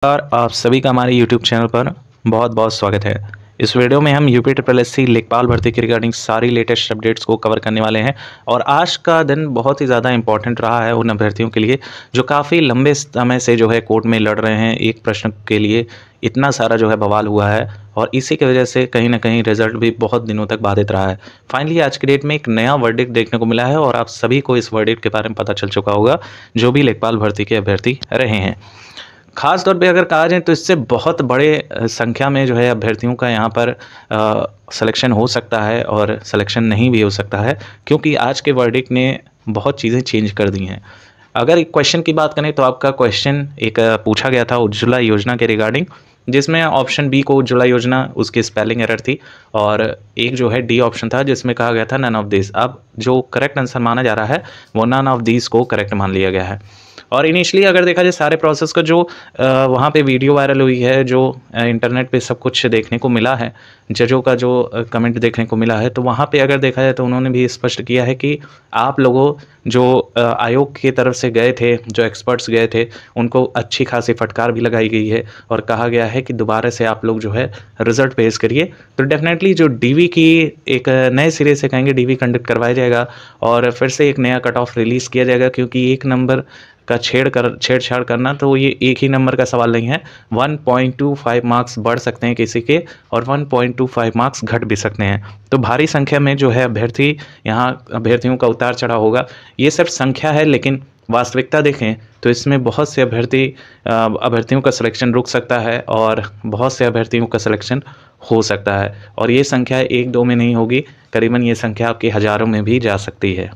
और आप सभी का हमारे YouTube चैनल पर बहुत बहुत स्वागत है। इस वीडियो में हम यूपी SSC लेखपाल भर्ती की रिगार्डिंग सारी लेटेस्ट अपडेट्स को कवर करने वाले हैं। और आज का दिन बहुत ही ज़्यादा इंपॉर्टेंट रहा है उन अभ्यर्थियों के लिए जो काफ़ी लंबे समय से जो है कोर्ट में लड़ रहे हैं। एक प्रश्न के लिए इतना सारा जो है बवाल हुआ है और इसी की वजह से कहीं ना कहीं रिजल्ट भी बहुत दिनों तक बाधित रहा है। फाइनली आज की डेट में एक नया वर्डिक्ट देखने को मिला है और आप सभी को इस वर्डिक्ट के बारे में पता चल चुका होगा जो भी लेखपाल भर्ती के अभ्यर्थी रहे हैं। खास तौर पे अगर कहा जाए तो इससे बहुत बड़े संख्या में जो है अभ्यर्थियों का यहाँ पर सिलेक्शन हो सकता है और सिलेक्शन नहीं भी हो सकता है, क्योंकि आज के वर्डिक्ट ने बहुत चीज़ें चेंज कर दी हैं। अगर एक क्वेश्चन की बात करें तो आपका क्वेश्चन एक पूछा गया था उज्ज्वला योजना के रिगार्डिंग, जिसमें ऑप्शन बी को उज्ज्वला योजना उसकी स्पेलिंग एरर थी और एक जो है डी ऑप्शन था जिसमें कहा गया था नन ऑफ दिस। अब जो करेक्ट आंसर माना जा रहा है वो नन ऑफ दिस को करेक्ट मान लिया गया है। और इनिशियली अगर देखा जाए सारे प्रोसेस का जो वहाँ पे वीडियो वायरल हुई है, जो इंटरनेट पे सब कुछ देखने को मिला है, जजों का जो कमेंट देखने को मिला है, तो वहाँ पे अगर देखा जाए तो उन्होंने भी स्पष्ट किया है कि आप लोगों जो आयोग की तरफ से गए थे, जो एक्सपर्ट्स गए थे, उनको अच्छी खासी फटकार भी लगाई गई है और कहा गया है कि दोबारा से आप लोग जो है रिजल्ट पेश करिए। तो डेफिनेटली जो डीवी की एक नए सिरे से कहेंगे डीवी कंडक्ट करवाया जाएगा और फिर से एक नया कट ऑफ रिलीज़ किया जाएगा, क्योंकि एक नंबर का छेड़छाड़ करना तो ये एक ही नंबर का सवाल नहीं है। 1.25 मार्क्स बढ़ सकते हैं किसी के और 1.25 मार्क्स घट भी सकते हैं। तो भारी संख्या में जो है अभ्यर्थी, यहाँ अभ्यर्थियों का उतार चढ़ाव होगा। ये सिर्फ संख्या है, लेकिन वास्तविकता देखें तो इसमें बहुत से अभ्यर्थियों का सिलेक्शन रुक सकता है और बहुत से अभ्यर्थियों का सिलेक्शन हो सकता है। और ये संख्या 1-2 में नहीं होगी, करीबन ये संख्या आपकी हज़ारों में भी जा सकती है।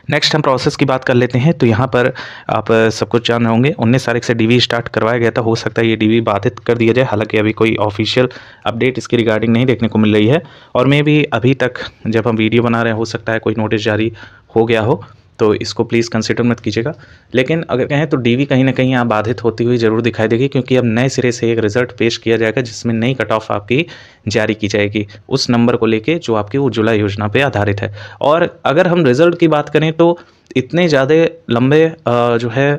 नेक्स्ट हम प्रोसेस की बात कर लेते हैं। तो यहाँ पर आप सब कुछ जान रहे होंगे 19 तारीख से डीवी स्टार्ट करवाया गया था। हो सकता है ये डीवी बाधित कर दिया जाए, हालांकि अभी कोई ऑफिशियल अपडेट इसकी रिगार्डिंग नहीं देखने को मिल रही है। और मे भी अभी तक जब हम वीडियो बना रहे हैं हो सकता है कोई नोटिस जारी हो गया हो, तो इसको प्लीज़ कंसिडर मत कीजिएगा। लेकिन अगर कहें तो डीवी कहीं ना कहीं यहाँ बाधित होती हुई ज़रूर दिखाई देगी, क्योंकि अब नए सिरे से एक रिजल्ट पेश किया जाएगा जिसमें नई कट ऑफ आपकी जारी की जाएगी उस नंबर को लेके जो आपकी उज्ज्वला योजना पे आधारित है। और अगर हम रिजल्ट की बात करें तो इतने ज़्यादा लंबे जो है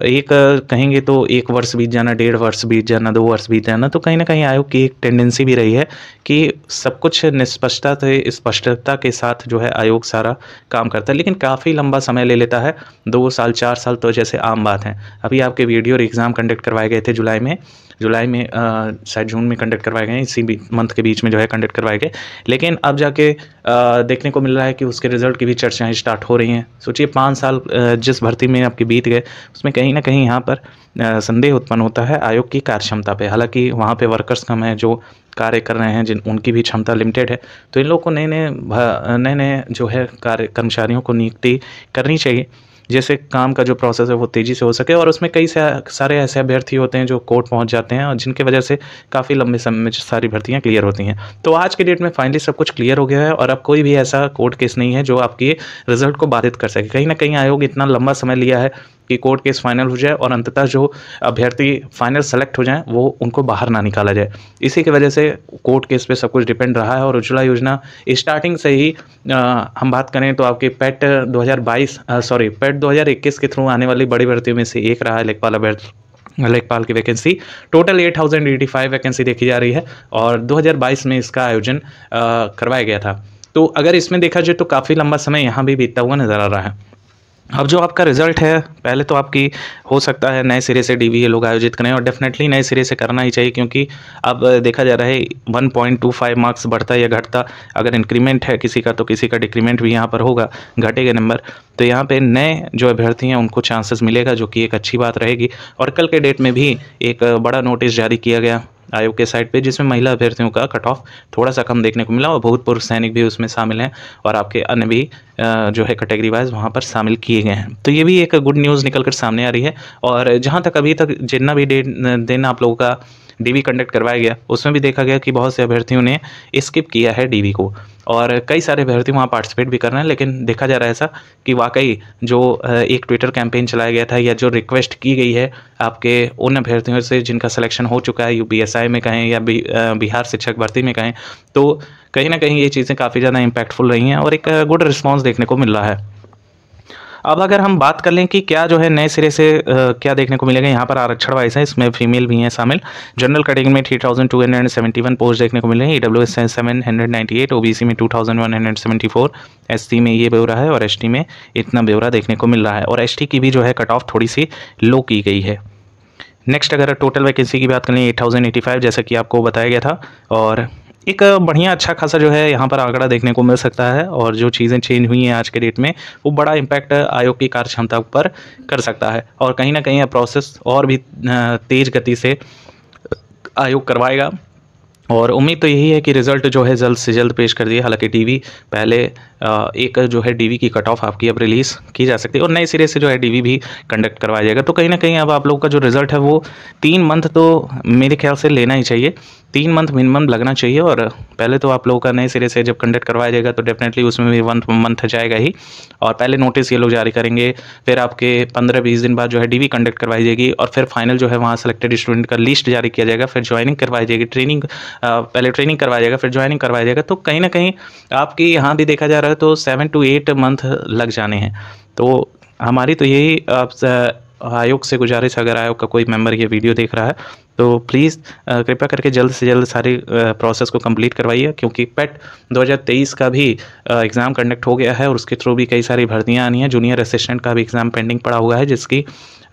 एक कहेंगे तो 1 वर्ष बीत जाना, 1.5 वर्ष बीत जाना, 2 वर्ष बीत जाना, तो कहीं ना कहीं आयोग की एक टेंडेंसी भी रही है कि सब कुछ स्पष्टता के साथ जो है आयोग सारा काम करता है। लेकिन काफ़ी लंबा समय ले लेता है, 2 साल 4 साल तो जैसे आम बात है। अभी आपके वीडियो और एग्ज़ाम कंडक्ट करवाए गए थे जुलाई में शायद जून में कंडक्ट करवाए गए, इसी मंथ के बीच में जो है कंडक्ट करवाए गए। लेकिन अब जाके देखने को मिल रहा है कि उसके रिजल्ट की भी चर्चाएं स्टार्ट हो रही हैं। सोचिए 5 साल जिस भर्ती में आपके बीत गए, उसमें कहीं ना कहीं यहाँ पर संदेह उत्पन्न होता है आयोग की कार्यक्षमता पे। हालांकि वहाँ पे वर्कर्स कम है जो कार्य कर रहे हैं, उनकी भी क्षमता लिमिटेड है। तो इन लोगों को नए जो है कर्मचारियों को नियुक्ति करनी चाहिए, जैसे काम का जो प्रोसेस है वो तेज़ी से हो सके। और उसमें कई सारे ऐसे अभ्यर्थी होते हैं जो कोर्ट पहुंच जाते हैं और जिनकी वजह से काफ़ी लंबे समय में सारी भर्तियां क्लियर होती हैं। तो आज के डेट में फाइनली सब कुछ क्लियर हो गया है और अब कोई भी ऐसा कोर्ट केस नहीं है जो आपके रिजल्ट को बाधित कर सके। कहीं ना कहीं आयोग इतना लंबा समय लिया है कि कोर्ट केस फाइनल हो जाए और अंततः जो अभ्यर्थी फाइनल सेलेक्ट हो जाएं वो उनको बाहर ना निकाला जाए। इसी की वजह से कोर्ट केस पे सब कुछ डिपेंड रहा है। और उज्ज्वला योजना स्टार्टिंग से ही हम बात करें तो आपके पेट 2021 के थ्रू आने वाली बड़ी भर्तियों में से एक रहा है लेखपाल की वैकेंसी। टोटल 8085 वैकेंसी देखी जा रही है और 2022 में इसका आयोजन करवाया गया था। तो अगर इसमें देखा जाए तो काफ़ी लंबा समय यहाँ भी बीतता हुआ नज़र आ रहा है। अब जो आपका रिजल्ट है, पहले तो आपकी हो सकता है नए सिरे से डीवी ये लोग आयोजित करें और डेफिनेटली नए सिरे से करना ही चाहिए, क्योंकि अब देखा जा रहा है 1.25 मार्क्स बढ़ता या घटता, अगर इंक्रीमेंट है किसी का तो किसी का डिक्रीमेंट भी यहाँ पर होगा, घटेगा नंबर। तो यहाँ पे नए जो अभ्यर्थी हैं उनको चांसेस मिलेगा, जो कि एक अच्छी बात रहेगी। और कल के डेट में भी एक बड़ा नोटिस जारी किया गया आयोग के साइट पे, जिसमें महिला अभ्यर्थियों का कट ऑफ थोड़ा सा कम देखने को मिला और भूतपूर्व सैनिक भी उसमें शामिल हैं और आपके अन्य भी जो है कैटेगरी वाइज वहाँ पर शामिल किए गए हैं। तो ये भी एक गुड न्यूज़ निकल कर सामने आ रही है। और जहाँ तक अभी तक जितना भी दिन आप लोगों का डीवी कंडक्ट करवाया गया, उसमें भी देखा गया कि बहुत से अभ्यर्थियों ने स्किप किया है डीवी को और कई सारे अभ्यर्थी वहाँ पार्टिसिपेट भी कर रहे हैं। लेकिन देखा जा रहा है ऐसा कि वाकई जो एक ट्विटर कैंपेन चलाया गया था या जो रिक्वेस्ट की गई है आपके उन अभ्यर्थियों से जिनका सिलेक्शन हो चुका है यूपीएसआई में कहें या बिहार शिक्षक भर्ती में कहें, तो कहीं ना कहीं ये चीज़ें काफ़ी ज़्यादा इम्पैक्टफुल रही हैं और एक गुड रिस्पॉन्स देखने को मिल रहा है। अब अगर हम बात कर लें कि क्या जो है नए सिरे से क्या देखने को मिलेगा, यहाँ पर आरक्षण वाइज है, इसमें फीमेल भी हैं शामिल। जनरल कैटेगरी में 3271 पोस्ट देखने को मिल रहे हैं, EWS 798, OBC में 2174, SC में ये ब्यौरा है और ST में इतना ब्यौरा देखने को मिल रहा है। और ST की भी जो है कट ऑफ थोड़ी सी लो की गई है। नेक्स्ट अगर टोटल वैकेंसी की बात करें 8085 जैसा कि आपको बताया गया था, और एक बढ़िया अच्छा खासा जो है यहाँ पर आंकड़ा देखने को मिल सकता है। और जो चीज़ें चेंज हुई हैं आज के डेट में, वो बड़ा इम्पैक्ट आयोग की कार्य क्षमता पर कर सकता है, और कहीं ना कहीं यह प्रोसेस और भी तेज़ गति से आयोग करवाएगा। और उम्मीद तो यही है कि रिज़ल्ट जो है जल्द से जल्द पेश कर दिए। हालांकि डीवी पहले एक जो है डीवी की कट ऑफ आपकी अब रिलीज़ की जा सकती है, और नए सिरे से जो है डीवी भी कंडक्ट करवाया जाएगा। तो कहीं ना कहीं अब आप लोगों का जो रिज़ल्ट है वो 3 मंथ तो मेरे ख्याल से लेना ही चाहिए, 3 मंथ मिनिमम लगना चाहिए। और पहले तो आप लोगों का नए सिरे से जब कंडक्ट करवाया जाएगा तो डेफिनेटली उसमें भी 1 मंथ जाएगा ही, और पहले नोटिस ये लोग जारी करेंगे, फिर आपके 15-20 दिन बाद जो है डीवी कंडक्ट करवाई जाएगी, और फिर फाइनल जो है वहाँ सेलेक्टेड स्टूडेंट का लिस्ट जारी किया जाएगा, फिर ज्वाइनिंग करवाई जाएगी, ट्रेनिंग पहले ट्रेनिंग करवाया जाएगा, फिर ज्वाइनिंग करवाया जाएगा। तो कहीं ना कहीं आपकी यहाँ भी देखा जा रहा है तो 7 to 8 मंथ लग जाने हैं। तो हमारी तो यही आयोग से गुजारिश, अगर आयोग का कोई मेंबर ये वीडियो देख रहा है तो प्लीज़ कृपया करके जल्द से जल्द सारी प्रोसेस को कंप्लीट करवाइए, क्योंकि पेट 2023 का भी एग्ज़ाम कंडक्ट हो गया है, और उसके थ्रू भी कई सारी भर्तियां आनी हैं। जूनियर असिस्टेंट का भी एग्ज़ाम पेंडिंग पड़ा हुआ है, जिसकी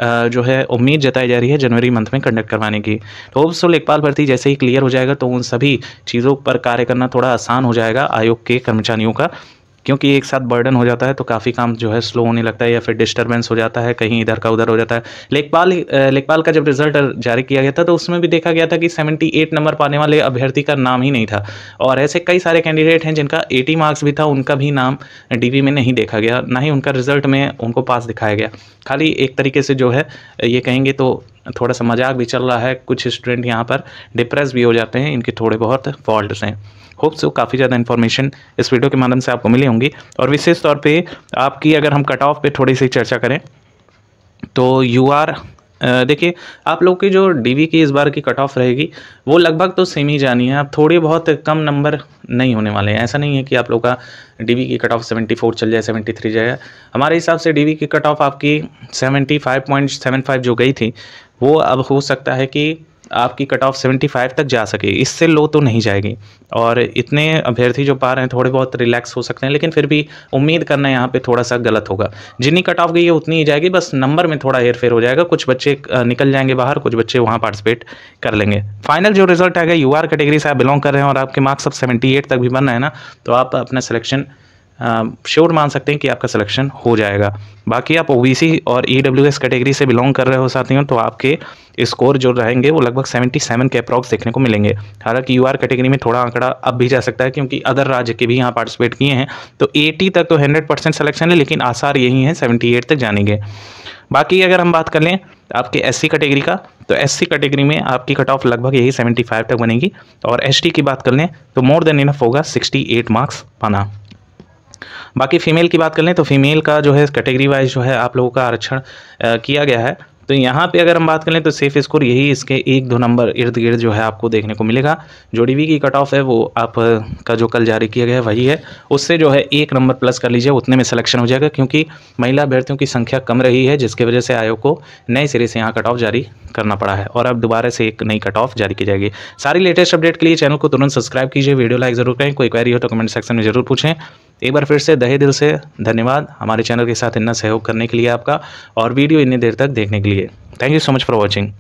जो है उम्मीद जताई जा रही है जनवरी मंथ में कंडक्ट करवाने की। तो होप्स सो लेखपाल भर्ती जैसे ही क्लियर हो जाएगा तो उन सभी चीज़ों पर कार्य करना थोड़ा आसान हो जाएगा आयोग के कर्मचारियों का, क्योंकि एक साथ बर्डन हो जाता है तो काफ़ी काम जो है स्लो होने लगता है, या फिर डिस्टर्बेंस हो जाता है, कहीं इधर का उधर हो जाता है। लेखपाल का जब रिजल्ट जारी किया गया था तो उसमें भी देखा गया था कि 78 नंबर पाने वाले अभ्यर्थी का नाम ही नहीं था, और ऐसे कई सारे कैंडिडेट हैं जिनका 80 मार्क्स भी था, उनका भी नाम डीवी में नहीं देखा गया, ना ही उनका रिजल्ट में उनको पास दिखाया गया। खाली एक तरीके से जो है ये कहेंगे तो थोड़ा सा मजाक भी चल रहा है, कुछ स्टूडेंट यहाँ पर डिप्रेस भी हो जाते हैं, इनके थोड़े बहुत फॉल्ट्स हैं। होप सो काफ़ी ज़्यादा इन्फॉर्मेशन इस वीडियो के माध्यम से आपको मिली होंगी। और विशेष तौर पे आपकी अगर हम कट ऑफ पे थोड़ी सी चर्चा करें तो UR देखिए, आप लोग की जो डीवी की इस बार की कट ऑफ रहेगी वो लगभग तो सेम ही जानी है, आप थोड़े बहुत कम नंबर नहीं होने वाले हैं। ऐसा नहीं है कि आप लोग का डीवी की कट ऑफ 74 चल जाए, 73 जाए। हमारे हिसाब से डीवी की कट ऑफ आपकी 75.75 जो गई थी वो अब हो सकता है कि आपकी कट ऑफ 75 तक जा सके, इससे लो तो नहीं जाएगी। और इतने अभ्यर्थी जो पा रहे हैं थोड़े बहुत रिलैक्स हो सकते हैं, लेकिन फिर भी उम्मीद करना यहाँ पे थोड़ा सा गलत होगा। जितनी कट ऑफ गई है उतनी ही जाएगी, बस नंबर में थोड़ा हेरफेर हो जाएगा, कुछ बच्चे निकल जाएंगे बाहर, कुछ बच्चे वहाँ पार्टिसिपेट कर लेंगे। फाइनल जो रिजल्ट आएगा, UR कैटेगरी से आप बिलोंग कर रहे हैं और आपके मार्क्स अब 78 तक भी बन रहे हैं ना, तो आप अपना सिलेक्शन श्योर मान सकते हैं कि आपका सिलेक्शन हो जाएगा। बाकी आप OBC और EWS कैटेगरी से बिलोंग कर रहे हो साथियों, तो आपके स्कोर जो रहेंगे वो लगभग 77 के अप्रॉक्स देखने को मिलेंगे। हालांकि UR कैटेगरी में थोड़ा आंकड़ा अब भी जा सकता है, क्योंकि अदर राज्य के भी यहाँ पार्टिसिपेट किए हैं, तो 80 तक तो 100% सिलेक्शन है, लेकिन आसार यही है 78 तक जाने के। बाकी अगर हम बात कर लें आपके SC कैटेगरी का, तो SC कैटेगरी में आपकी कट ऑफ लगभग यही 75 तक बनेगी। और ST की बात कर लें तो मोर देन इनफ होगा 68 मार्क्स पाना। बाकी फीमेल की बात कर लें तो फीमेल का जो है कैटेगरी वाइज जो है आप लोगों का आरक्षण किया गया है। तो यहाँ पे अगर हम बात करें तो सेफ स्कोर यही इसके 1-2 नंबर इर्द गिर्द जो है आपको देखने को मिलेगा। जो डीवी की कट ऑफ है वो आप का जो कल जारी किया गया है वही है, उससे जो है 1 नंबर प्लस कर लीजिए, उतने में सिलेक्शन हो जाएगा, क्योंकि महिला अभ्यर्थियों की संख्या कम रही है, जिसकी वजह से आयोग को नए सिरे से यहाँ कट ऑफ जारी करना पड़ा है, और अब दोबारा से एक नई कट ऑफ जारी की जाएगी। सारी लेटेस्ट अपडेट के लिए चैनल को तुरंत सब्सक्राइब कीजिए, वीडियो लाइक जरूर करें, कोई क्वेरी हो तो कमेंट सेक्शन में जरूर पूछें। एक बार फिर से तहे दिल से धन्यवाद हमारे चैनल के साथ इतना सहयोग करने के लिए आपका, और वीडियो इतनी देर तक देखने के लिए। Thank you so much for watching.